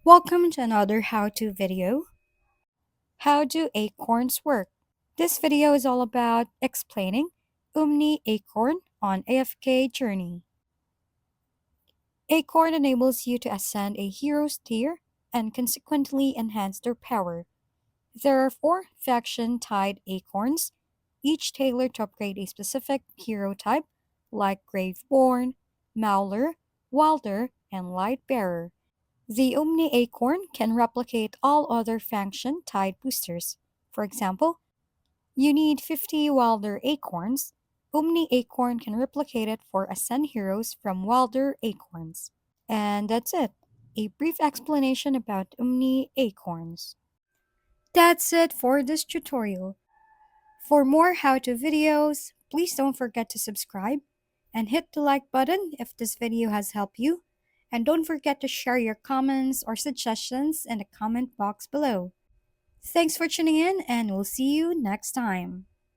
Welcome to another how-to video. How do acorns work? This video is all about explaining OMNI ACORN on AFK Journey. Acorn enables you to ascend a hero's tier and consequently enhance their power. There are 4 faction-tied acorns, each tailored to upgrade a specific hero type like Graveborn, Mauler, Wilder, and Lightbearer. The OMNI Acorn can replicate all other faction-tied boosters. For example, you need 50 Wilder Acorns. OMNI Acorn can replicate it for Ascend heroes from Wilder Acorns. And that's it. A brief explanation about OMNI Acorns. That's it for this tutorial. For more how-to videos, please don't forget to subscribe and hit the like button if this video has helped you. And don't forget to share your comments or suggestions in the comment box below. Thanks for tuning in, and we'll see you next time.